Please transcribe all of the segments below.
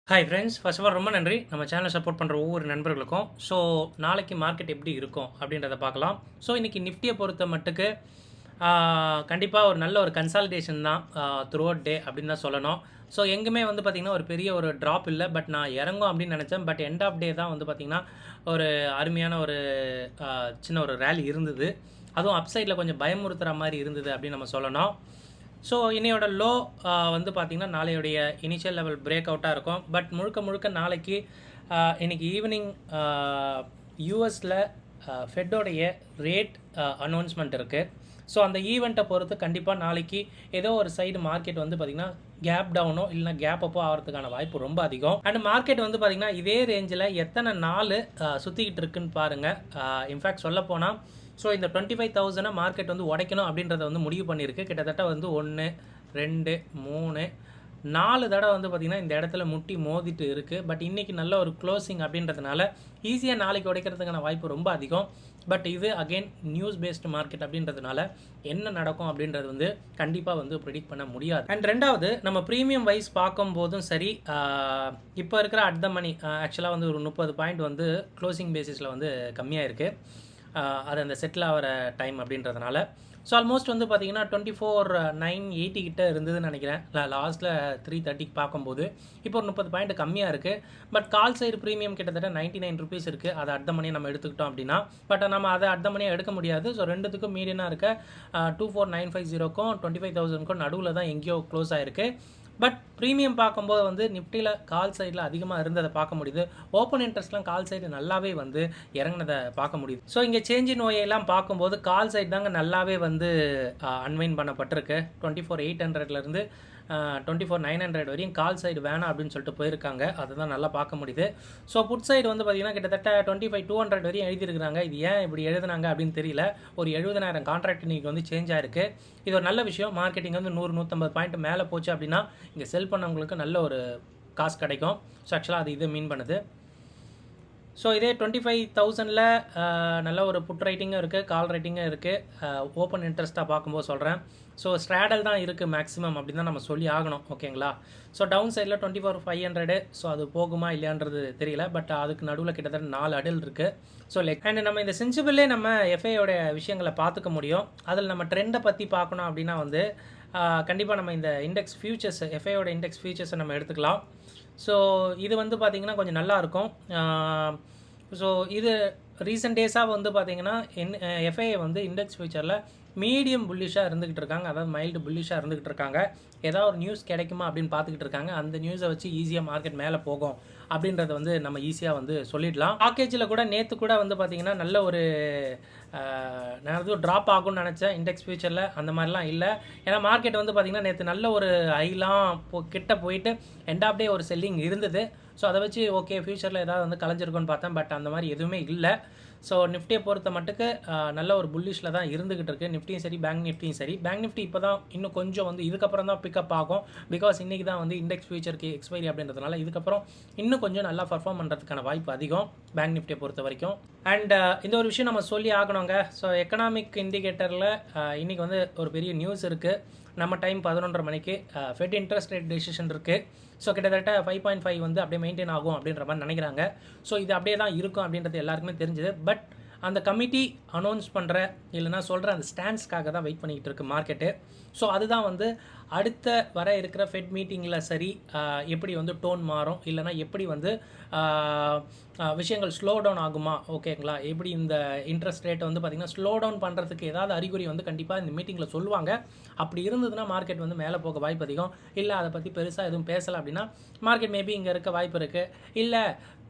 Hi friends, first of all ரொம்ப நன்றி நம்ம சேனலை சப்போர்ட் பண்ணுற ஒவ்வொரு நண்பர்களுக்கும். ஸோ நாளைக்கு மார்க்கெட் எப்படி இருக்கும் அப்படின்றத பார்க்கலாம். ஸோ இன்றைக்கி நிஃப்டியை பொறுத்த மட்டுக்கு கண்டிப்பாக ஒரு நல்ல ஒரு கன்சாலிடேஷன் தான் த்ரூ அவுட் டே அப்படின்னு தான் சொல்லணும். ஸோ எங்குமே வந்து பார்த்திங்கன்னா ஒரு பெரிய ஒரு ட்ராப் இல்லை, பட் நான் இறங்கும் அப்படின்னு நினச்சேன். பட் எண்ட் ஆஃப் டே தான் வந்து பார்த்திங்கன்னா ஒரு அருமையான ஒரு சின்ன ஒரு ரேலி இருந்தது. அதுவும் அப்சைடில் கொஞ்சம் பயமுறுத்துகிற மாதிரி இருந்தது அப்படின்னு நம்ம சொல்லணும். ஸோ இன்னையோட லோ வந்து பார்த்திங்கன்னா நாளையுடைய இனிஷியல் லெவல் பிரேக் அவுட்டாக இருக்கும். பட் முழுக்க முழுக்க நாளைக்கு இன்றைக்கி ஈவினிங் யூஎஸில் ஃபெட்டோடைய ரேட் அனௌன்ஸ்மெண்ட் இருக்குது. ஸோ அந்த ஈவெண்ட்டை பொறுத்து கண்டிப்பாக நாளைக்கு ஏதோ ஒரு சைடு மார்க்கெட் வந்து பார்த்திங்கன்னா கேப் டவுனோ இல்லைனா கேப் அப்போ ஆகிறதுக்கான வாய்ப்பு ரொம்ப அதிகம். அண்ட் மார்க்கெட் வந்து பார்த்திங்கன்னா இதே ரேஞ்சில் எத்தனை நாள் சுற்றிக்கிட்டு இருக்குன்னு பாருங்கள். இன்ஃபேக்ட் சொல்லப்போனால் ஸோ இந்த 25,000 மார்க்கெட் வந்து உடைக்கணும் அப்படின்றத வந்து முடிவு பண்ணியிருக்கு. கிட்டத்தட்ட வந்து 1 2 3 4 தடவை வந்து பார்த்திங்கன்னா இந்த இடத்துல முட்டி மோதிட்டு இருக்குது. பட் இன்றைக்கி நல்ல ஒரு க்ளோசிங் அப்படின்றதுனால ஈஸியாக நாளைக்கு உடைக்கிறதுக்கான வாய்ப்பு ரொம்ப அதிகம். பட் இது அகெயின் நியூஸ் பேஸ்டு மார்க்கெட் அப்படின்றதுனால என்ன நடக்கும் அப்படின்றது வந்து கண்டிப்பாக வந்து ப்ரிடிக்ட் பண்ண முடியாது. அண்ட் ரெண்டாவது நம்ம ப்ரீமியம் வைஸ் பார்க்கும்போதும் சரி, இப்போ இருக்கிற அட் த மணி ஆக்சுவலாக வந்து ஒரு 30 பாயிண்ட் வந்து க்ளோசிங் பேசிஸில் வந்து கம்மியாக இருக்குது. அது அந்த செட்டில் ஆகிற டைம் அப்படின்றதுனால. ஸோ ஆல்மோஸ்ட் வந்து பார்த்திங்கன்னா 24,980 கிட்ட இருந்ததுன்னு நினைக்கிறேன் லாஸ்ட்டில் 330 பார்க்கும்போது. இப்போ ஒரு 30 பாயிண்ட் கம்மியாக இருக்குது. பட் கால் சைடு ப்ரீமியம் கிட்டத்தட்ட 99 ருபீஸ் இருக்குது. அதை அட் த மணியை நம்ம எடுத்துக்கிட்டோம் அப்படின்னா, பட் நம்ம அதை அட் த மணியாக எடுக்க முடியாது. ஸோ ரெண்டுத்துக்கும் மீடியனாக இருக்க 24,950க்கும் 25,000க்கும் நடுவில் தான் எங்கேயோ க்ளோஸ் ஆகிருக்கு. பட் ப்ரீமியம் பார்க்கும்போது வந்து நிஃப்டியில் கால் சைடில் அதிகமாக இருந்ததை பார்க்க முடியுது. ஓப்பன் இன்ட்ரெஸ்ட்லாம் கால் சைடு நல்லாவே வந்து இறங்கினதை பார்க்க முடியுது. ஸோ இங்கே சேஞ்ச் இன் ஓயெல்லாம் பார்க்கும்போது கால் சைடு தாங்க நல்லாவே வந்து அன்வைன் பண்ணப்பட்டிருக்கு. 24,800லேருந்து 24,900 வரையும் கால் சைடு வேணாம் அப்படின்னு சொல்லிட்டு போயிருக்காங்க. அதுதான் நல்லா பார்க்க முடியுது. ஸோ புட் சைடு வந்து பார்த்திங்கன்னா கிட்டத்தட்ட 25,200 வரையும் எழுதியிருக்கிறாங்க. இது ஏன் இப்படி எழுதுனாங்க அப்படின்னு தெரியல. ஒரு 70,000 கான்ட்ராக்ட் இன்றைக்கி வந்து சேஞ்ச் ஆயிருக்கு. இது ஒரு நல்ல விஷயம். மார்க்கெட்டிங் வந்து 100-150 பாயிண்ட் மேலே போச்சு அப்படின்னா இங்கே செல் பண்ணவங்களுக்கு நல்ல ஒரு காசு கிடைக்கும். ஸோ ஆக்சுவலாக அது இது மீன் பண்ணுது. ஸோ இதே 25,000ல் நல்ல ஒரு புட் ரைட்டிங்கும் இருக்குது, கால் ரைட்டிங்கும் இருக்குது. ஓப்பன் இன்ட்ரெஸ்ட்டாக பார்க்கும்போது சொல்கிறேன். ஸோ ஸ்ட்ராடல் தான் இருக்குது மேக்ஸிமம் அப்படின்னு தான் நம்ம சொல்லி ஆகணும். ஓகேங்களா? ஸோ டவுன் சைடில் 24,500. ஸோ அது போகுமா இல்லையான்றது தெரியல. பட் அதுக்கு நடுவில் கிட்டத்தட்ட 4 அடில் இருக்குது. ஸோ அண்ட் நம்ம இந்த சென்சிபிளே நம்ம எஃப்ஐயோட விஷயங்களை பார்த்துக்க முடியும். அதில் நம்ம ட்ரெண்டை பற்றி பார்க்கணும் அப்படின்னா வந்து கண்டிப்பாக நம்ம இந்த இண்டெக்ஸ் ஃபியூச்சர்ஸ் எஃப்ஐயோட இண்டெக்ஸ் ஃபியூச்சர்ஸை நம்ம எடுத்துக்கலாம். ஸோ இது வந்து பார்த்திங்கன்னா கொஞ்சம் நல்லாயிருக்கும். ஸோ இது ரீசெண்ட் டேஸாக வந்து பார்த்திங்கன்னா எஃப்ஐஏ வந்து இண்டெக்ஸ் ஃபியூச்சரில் மீடியம் புல்லிஷாக இருந்துக்கிட்டு இருக்காங்க. அதாவது மைல்டு புல்லிஷாக இருந்துக்கிட்டு இருக்காங்க. ஏதாவது ஒரு நியூஸ் கிடைக்குமா அப்படின்னு பார்த்துக்கிட்டு இருக்காங்க. அந்த நியூஸை வச்சு ஈஸியாக மார்க்கெட் மேலே போகும் அப்படின்றத வந்து நம்ம ஈஸியாக வந்து சொல்லிடலாம். பேக்கேஜில் கூட நேற்று கூட வந்து பார்த்திங்கன்னா நல்ல ஒரு நான் எதுவும் ட்ராப் ஆகும்னு நினச்சேன் இண்டெக்ஸ் ஃபியூச்சரில். அந்த மாதிரிலாம் இல்லை. ஏன்னா மார்க்கெட் வந்து பார்த்திங்கன்னா நேற்று நல்ல ஒரு ஹைலாம் கிட்ட போயிட்டு எண்ட் ஆஃப் டே ஒரு செல்லிங் இருந்தது. ஸோ அதை வச்சு ஓகே ஃபியூச்சரில் ஏதாவது வந்து கலைஞ்சிருக்குன்னு பார்த்தேன். பட் அந்த மாதிரி எதுவுமே இல்லை. ஸோ நிஃப்டியை பொறுத்த மட்டுக்கு நல்ல ஒரு புல்லிஷில் தான் இருந்துகிட்டு இருக்குது. நிஃப்டியும் சரி, பேங்க் நிஃப்டியும் சரி. பேங்க் நிஃப்டி இப்போ தான் இன்னும் கொஞ்சம் வந்து இதுக்கப்புறம் தான் பிக்கப் ஆகும். பிகாஸ் இன்றைக்கி தான் வந்து இண்டெக்ஸ் ஃபியூச்சருக்கு எக்ஸ்பைரி அப்படின்றதுனால இதுக்கப்புறம் இன்னும் கொஞ்சம் நல்லா பர்ஃபார்ம் பண்ணுறதுக்கான வாய்ப்பு அதிகம் பேங்க் நிஃப்டியை பொறுத்த வரைக்கும். அண்ட் இந்த ஒரு விஷயம் நம்ம சொல்லி ஆகணுங்க. ஸோ எக்கனாமிக் இண்டிகேட்டரில் இன்றைக்கி வந்து ஒரு பெரிய நியூஸ் இருக்குது. நம்ம டைம் 11:30 மணிக்கு ஃபெட் இன்ட்ரெஸ்ட் ரேட் டெசிஷன் இருக்குது. ஸோ கிட்டத்தட்ட 5.5 வந்து அப்படியே மெயின்டைன் ஆகும் அப்படின்ற மாதிரி நினைக்கிறாங்க. ஸோ இது அப்படியே தான் இருக்கும் அப்படின்றது எல்லாருக்குமே தெரிஞ்சது. பட் அந்த கமிட்டி அனௌன்ஸ் பண்ணுற இல்லைனா சொல்கிற அந்த ஸ்டாண்ட்ஸ்க்காக தான் வெயிட் பண்ணிக்கிட்டு இருக்குது மார்க்கெட்டு. ஸோ அதுதான் வந்து அடுத்த வர இருக்கிற ஃபெட் மீட்டிங்கில் சரி எப்படி வந்து டோன் மாறும், இல்லைனா எப்படி வந்து விஷயங்கள் ஸ்லோ டவுன் ஆகுமா, ஓகேங்களா? எப்படி இந்த இன்ட்ரெஸ்ட் ரேட்டை வந்து பார்த்திங்கன்னா ஸ்லோ டவுன் பண்ணுறதுக்கு ஏதாவது அறிகுறி வந்து கண்டிப்பாக இந்த மீட்டிங்கில் சொல்லுவாங்க. அப்படி இருந்ததுன்னா மார்க்கெட் வந்து மேலே போக வாய்ப்பு அதிகம். இல்லை அதை பற்றி பெருசாக எதுவும் பேசலை அப்படின்னா மார்க்கெட் மேபி இங்கே இருக்க வாய்ப்பு இருக்குது. இல்லை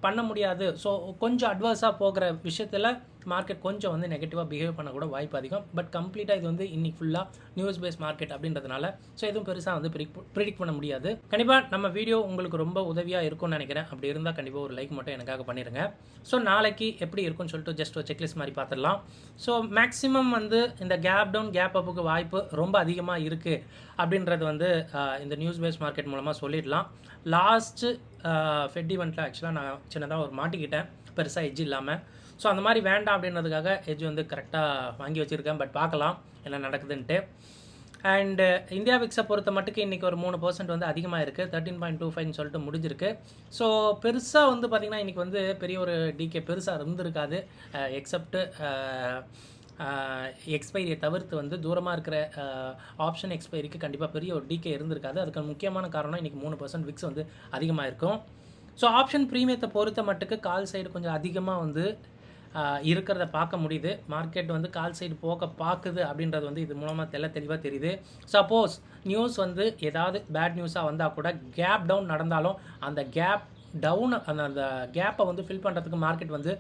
பண்ண முடியாது, ஸோ கொஞ்சம் அட்வர்ஸாக போகிற விஷயத்தில் மார்க்கெட் கொஞ்சம் வந்து நெகட்டிவாக பிஹேவ் பண்ணக்கூட வாய்ப்பு அதிகம். பட் கம்ப்ளீட்டாக இது வந்து இன்றைக்கி ஃபுல்லாக நியூஸ் பேஸ் மார்க்கெட் அப்படின்றதுனால ஸோ எதுவும் பெருசாக வந்து ப்ரிடிக்ட் பண்ண முடியாது. கண்டிப்பாக நம்ம வீடியோ உங்களுக்கு ரொம்ப உதவியாக இருக்கும்னு நினைக்கிறேன். அப்படி இருந்தால் கண்டிப்பாக ஒரு லைக் மட்டும் எனக்காக பண்ணிடுங்க. ஸோ நாளைக்கு எப்படி இருக்குன்னு சொல்லிட்டு ஜஸ்ட் ஒரு செக்லிஸ்ட் மாதிரி பார்த்துடலாம். ஸோ மேக்ஸிமம் வந்து இந்த கேப் டவுன் கேப் அப்புக்கு வாய்ப்பு ரொம்ப அதிகமாக இருக்குது அப்படின்றது வந்து இந்த நியூஸ் பேஸ் மார்க்கெட் மூலமாக சொல்லிடலாம். லாஸ்ட்டு ஃபெட் ஈவெண்ட்டில் ஆக்சுவலாக நான் சின்னதாக ஒரு மாட்டிக்கிட்டேன், பெருசாக எட்ஜ் இல்லாமல். ஸோ அந்த மாதிரி வேண்டாம் அப்படின்றதுக்காக எட்ஜ் வந்து கரெக்டாக வாங்கி வச்சுருக்கேன். பட் பார்க்கலாம் என்ன நடக்குதுன்ட்டு. அண்டு இந்தியா விக்ஸை பொறுத்த மட்டுக்கு இன்றைக்கி ஒரு 3% வந்து அதிகமாக இருக்குது. 13.25ன்னு சொல்லிட்டு முடிஞ்சிருக்கு. ஸோ பெருசாக வந்து பார்த்திங்கன்னா இன்றைக்கி வந்து பெரிய ஒரு டிகே பெருசாக இருந்திருக்காது. எக்ஸப்ட்டு எக்ஸ்பைரியை தவிர்த்து வந்து தூரமாக இருக்கிற ஆப்ஷன் எக்ஸ்பைரிக்கு கண்டிப்பாக பெரிய ஒரு டிகே இருந்திருக்காது. அதுக்கு முக்கியமான காரணம் இன்றைக்கி 3% விக்ஸ் வந்து அதிகமாக இருக்கும். ஸோ ஆப்ஷன் ப்ரீமியத்தை பொறுத்த மட்டுக்கு கால் சைடு கொஞ்சம் அதிகமாக வந்து இருக்கிறத பார்க்க முடியுது. மார்க்கெட் வந்து கால் சைடு போக பார்க்குது அப்படின்றது வந்து இது மூலமாக தெளிவாக தெரியுது. சப்போஸ் நியூஸ் வந்து ஏதாவது பேட் நியூஸாக வந்தால் கூட கேப் டவுன் நடந்தாலும் அந்த கேப் டவுன் அந்த கேப்பை வந்து ஃபில் பண்ணுறதுக்கு மார்க்கெட் வந்து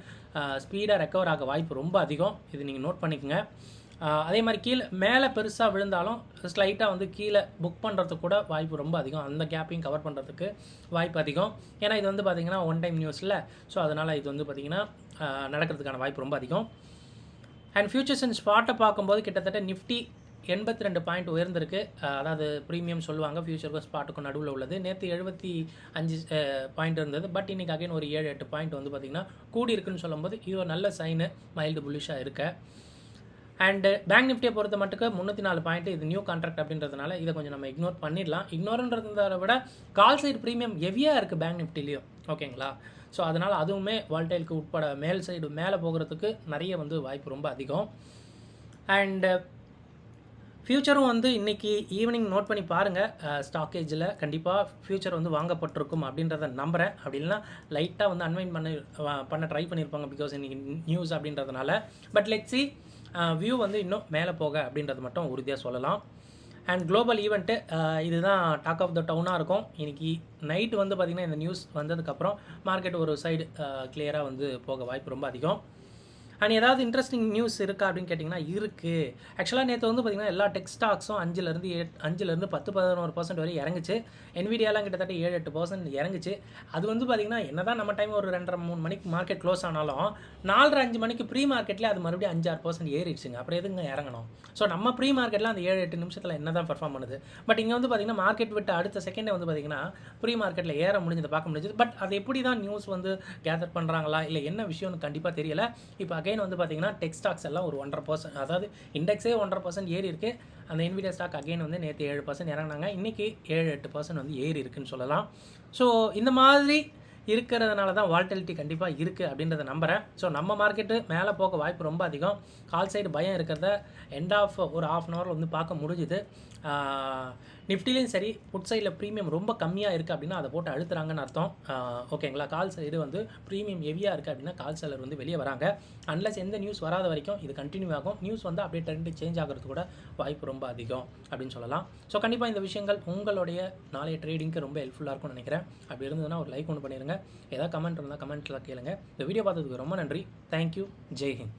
ஸ்பீடாக ரெக்கவர் ஆக வாய்ப்பு ரொம்ப அதிகம். இது நீங்கள் நோட் பண்ணிக்கோங்க. அதே மாதிரி கீழே மேலே பெருசாக விழுந்தாலும் ஸ்லைட்டாக வந்து கீழே புக் பண்ணுறதுக்கு கூட வாய்ப்பு ரொம்ப அதிகம். அந்த கேப்பையும் கவர் பண்ணுறதுக்கு வாய்ப்பு அதிகம். ஏன்னா இது வந்து பார்த்திங்கன்னா ஒன் டைம் நியூஸில். ஸோ அதனால் இது வந்து பார்த்திங்கன்னா நடக்கிறதுக்கான வாய்ப்பு ரொம்ப அதிகம். அண்ட் ஃபியூச்சர்ஸ் அண்ட் ஸ்பாட்டை பார்க்கும்போது கிட்டத்தட்ட நிஃப்டி 82 பாயிண்ட் உயர்ந்திருக்கு. அதாவது ப்ரீமியம் சொல்லுவாங்க, ஃபியூச்சருக்கும் ஸ்பாட்டுக்கும் நடுவில் உள்ளது. நேற்று 75 பாயிண்ட் இருந்தது. பட் இன்றைக்கி அகைன் ஒரு 7-8 பாயிண்ட் வந்து பார்த்திங்கன்னா கூடி இருக்குன்னு சொல்லும்போது இது ஒரு நல்ல சைனு, மைல்டு புல்லிஷாக இருக்க. அண்டு பேங்க் நிஃப்டியை பொறுத்த மட்டுக்கு 304 பாயிண்ட். இது நியூ கான்ட்ராக்ட் அப்படின்றதுனால இதை கொஞ்சம் நம்ம இக்னோர் பண்ணிடலாம். இக்னோர்ன்றதை விட கால் சைடு ப்ரீமியம் ஹெவியாக இருக்குது பேங்க் நிஃப்டிலையும். ஓகேங்களா? ஸோ அதனால் அதுவுமே வால்டைலுக்கு உட்பட மேல் சைடு மேலே போகிறதுக்கு நிறைய வந்து வாய்ப்பு ரொம்ப அதிகம். அண்டு ஃப்யூச்சரும் வந்து இன்றைக்கி ஈவினிங் நோட் பண்ணி பாருங்கள். ஸ்டாக்கேஜில் கண்டிப்பாக ஃப்யூச்சர் வந்து வாங்கப்பட்டிருக்கும் அப்படின்றத நம்புகிறேன். அப்படி இல்லைனா லைட்டாக வந்து அன்வைன் பண்ண ட்ரை பண்ணியிருப்பாங்க பிகாஸ் இன்றைக்கி நியூஸ் அப்படின்றதுனால. பட் லெட்ஸ் சி வியூ வந்து இன்னும் மேலே போக அப்படின்றது மட்டும் உறுதியாக சொல்லலாம். அண்ட் குளோபல் ஈவெண்ட்டு இதுதான் டாக் ஆஃப் த டவுனாக இருக்கும். இன்றைக்கி நைட்டு வந்து பார்த்திங்கன்னா இந்த நியூஸ் வந்ததுக்கப்புறம் மார்க்கெட் ஒரு சைடு கிளியராக வந்து போக வாய்ப்பு ரொம்ப அதிகம். அண்ட் ஏதாவது இன்ட்ரெஸ்டிங் நியூஸ் இருக்கா அப்படின்னு கேட்டிங்கன்னா இருக்குது. ஆக்சுவலாக நேற்று வந்து பார்த்திங்கன்னா எல்லா டெக் ஸ்டாக்ஸும் 5-10 11% வரை இறங்குச்சு. என்விடியாலாம் கிட்டத்தட்ட 7-8% இறங்குச்சு. அது வந்து பார்த்திங்கன்னா என்ன தான் நம்ம டைம் ஒரு 2:30-3 மணிக்கு மார்க்கெட் க்ளோஸ் ஆனாலும் 4:30-5 மணிக்கு ப்ரீ மார்க்கெட்டில் அது மறுபடியும் 5-6% ஏறிடுச்சுங்க. அப்புறம் எதுங்க இறங்கணும்? ஸோ நம்ம ப்ரீ மார்க்கெட்டில் அந்த 7-8 நிமிஷத்தில் என்ன தான் பர்ஃபார்ம் பண்ணுது. பட் இங்கே வந்து பார்த்திங்கன்னா மார்க்கெட் விட்டு அடுத்த செகண்டே வந்து பார்த்திங்கன்னா ப்ரீ மார்க்கெட்டில் ஏற முடிஞ்சதை பார்க்க முடிஞ்சது. பட் அது எப்படி தான் நியூஸ் வந்து கேதர் பண்ணுறாங்களா இல்லை என்ன விஷயம்னு கண்டிப்பாக தெரியல. இப்போ அகைன் வந்து பார்த்திங்கன்னா டெக் ஸ்டாக்ஸ் எல்லாம் ஒரு 1.5%, அதாவது இண்டெக்ஸே 1.5% ஏறி இருக்குது. அந்த என்விடியா ஸ்டாக் அகைன் வந்து நேற்று 7% இறங்கினாங்க. இன்றைக்கி 7-8% வந்து ஏறி இருக்குன்னு சொல்லலாம். ஸோ இந்த மாதிரி இருக்கிறதுனால தான் வால்டிலிட்டி கண்டிப்பாக இருக்குது அப்படின்றத நம்புகிறேன். ஸோ நம்ம மார்க்கெட்டு மேலே போக வாய்ப்பு ரொம்ப அதிகம். கால் சைடு பயம் இருக்கிறத எண்ட் ஆஃப் ஒரு ½ அன் ஹவர் வந்து பார்க்க முடிஞ்சுது. நிஃப்டிலையும் சரி புட் சைடில் ப்ரீமியம் ரொம்ப கம்மியாக இருக்குது அப்படின்னா அதை போட்டு அழுத்துறாங்கன்னு அர்த்தம். ஓகேங்களா? கால் சைடு வந்து ப்ரீமியம் ஹெவியாக இருக்குது அப்படின்னா கால் செல்லர் வந்து வெளியே வராங்க. அன்லஸ் எந்த நியூஸ் வராத வரைக்கும் இது கண்டினியூ ஆகும். நியூஸ் வந்து அப்படியே ட்ரெண்டு சேஞ்ச் ஆகிறது கூட வாய்ப்பு ரொம்ப அதிகம் அப்படின்னு சொல்லலாம். ஸோ கண்டிப்பாக இந்த விஷயங்கள் உங்களுடைய நாளைய ட்ரேடிங்க்கு ரொம்ப ஹெல்ப்ஃபுல்லாக இருக்கும்னு நினைக்கிறேன். அப்படி இருந்ததுன்னா ஒரு லைக் ஒன்று பண்ணிடுங்க. ஏதாவது கமெண்ட் இருந்தால் கமெண்ட்டில் கேளுங்க. இந்த வீடியோ பார்த்ததுக்கு ரொம்ப நன்றி. தேங்க்யூ. ஜெய் ஹிந்த்.